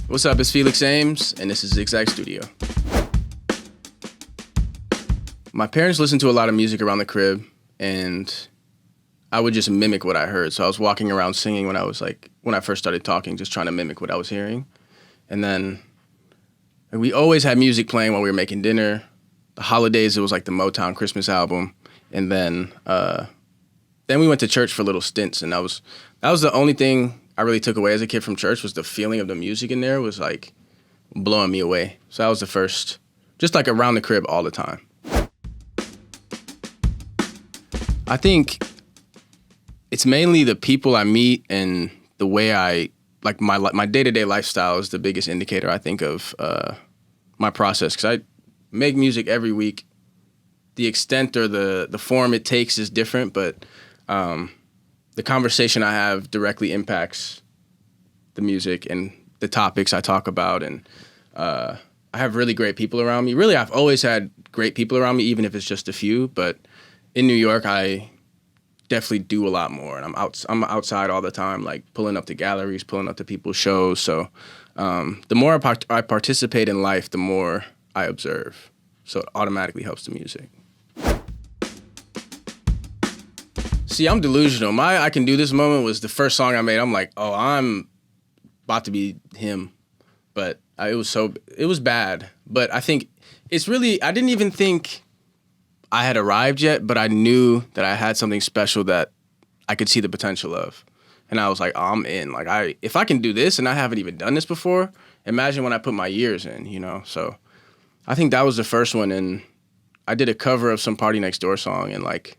What's up? It's Felix Ames, and this is Zig Zag Studio. My parents listened to a lot of music around the crib, and I would just mimic what I heard. So I was walking around singing when I first started talking, just trying to mimic what I was hearing. And then we always had music playing while we were making dinner. The holidays, it was like the Motown Christmas album. And then we went to church for little stints, and that was the only thing I really took away as a kid from church was the feeling of the music in there was like blowing me away. So that was the first, just like around the crib all the time. I think it's mainly the people I meet and the way like my day-to-day lifestyle is the biggest indicator, I think, of my process. Because I make music every week. The extent or the form it takes is different, but the conversation I have directly impacts the music and the topics I talk about. And I have really great people around me. Really, I've always had great people around me, even if it's just a few. But in New York, I definitely do a lot more. And I'm outside all the time, like pulling up to galleries, pulling up to people's shows. So the more I participate in life, the more I observe. So it automatically helps the music. See, I'm delusional. My I Can Do This moment was the first song I made. I'm like, oh, I'm about to be him. But it was bad. But I think I didn't even think I had arrived yet, but I knew that I had something special that I could see the potential of. And I was like, oh, I'm in. Like, if I can do this and I haven't even done this before, imagine when I put my years in, you know? So I think that was the first one. And I did a cover of some Party Next Door song, and like,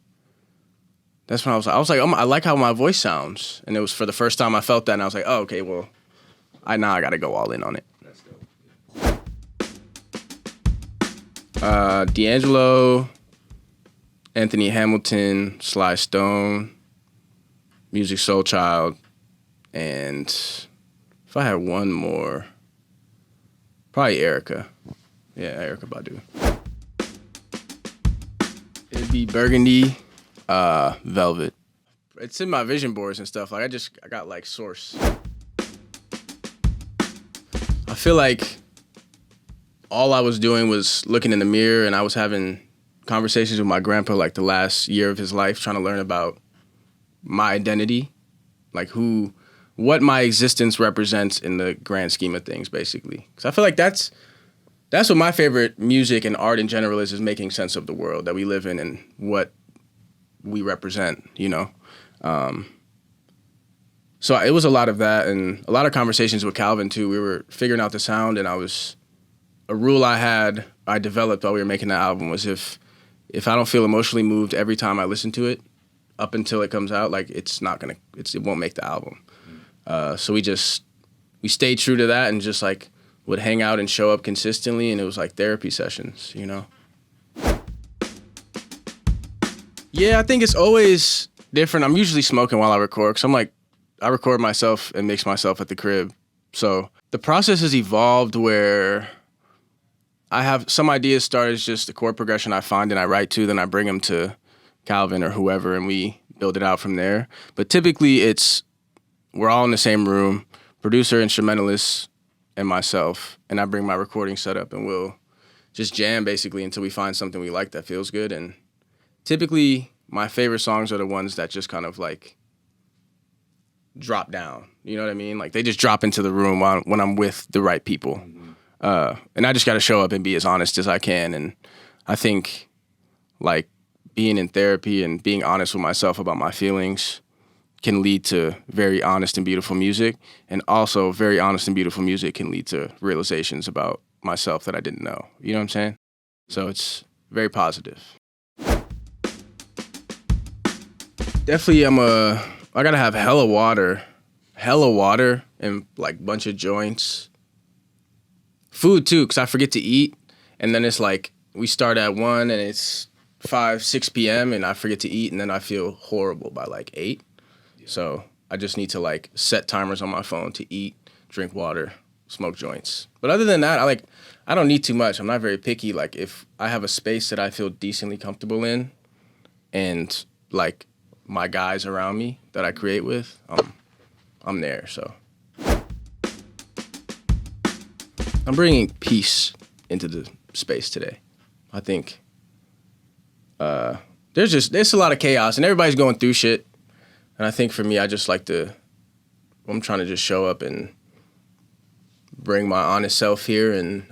that's when I was like, oh, I like how my voice sounds. And it was for the first time I felt that, and I was like, oh, okay, well, I got to go all in on it. That's dope. D'Angelo, Anthony Hamilton, Sly Stone, Music Soul Child, and if I had one more, probably Erykah. Yeah, Erykah Badu. It'd be Burgundy, Velvet. It's in my vision boards and stuff. Like I got like Source. I feel like all I was doing was looking in the mirror, and I was having conversations with my grandpa like the last year of his life, trying to learn about my identity, like what my existence represents in the grand scheme of things, basically. Because I feel like that's what my favorite music and art in general is making sense of the world that we live in and what we represent, you know? So it was a lot of that and a lot of conversations with Calvin too. We were figuring out the sound, and a rule I developed while we were making the album was if I don't feel emotionally moved every time I listen to it up until it comes out, like it won't make the album. So we stayed true to that and just like would hang out and show up consistently, and it was like therapy sessions, you know? Yeah, I think it's always different. I'm usually smoking while I record, because I record myself and mix myself at the crib. So the process has evolved where I have some ideas start as just a chord progression I find and I write to, then I bring them to Calvin or whoever, and we build it out from there. But typically we're all in the same room, producer, instrumentalist, and myself, and I bring my recording setup, and we'll just jam basically until we find something we like that feels good. And typically my favorite songs are the ones that just kind of like drop down, you know what I mean? Like they just drop into the room when I'm with the right people. Mm-hmm. And I just got to show up and be as honest as I can. And I think like being in therapy and being honest with myself about my feelings can lead to very honest and beautiful music. And also very honest and beautiful music can lead to realizations about myself that I didn't know. You know what I'm saying? So it's very positive. Definitely I gotta have hella water, and like bunch of joints. Food too, because I forget to eat. And then it's like, we start at 1 and it's 5, 6 p.m. and I forget to eat, and then I feel horrible by like 8. Yeah. So I just need to like set timers on my phone to eat, drink water, smoke joints. But other than that, I don't need too much. I'm not very picky. Like if I have a space that I feel decently comfortable in, and like my guys around me that I create with, I'm there. So I'm bringing peace into the space today. I think there's a lot of chaos and everybody's going through shit. And I think for me, I'm trying to just show up and bring my honest self here and,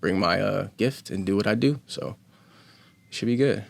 bring my gift and do what I do. So it should be good.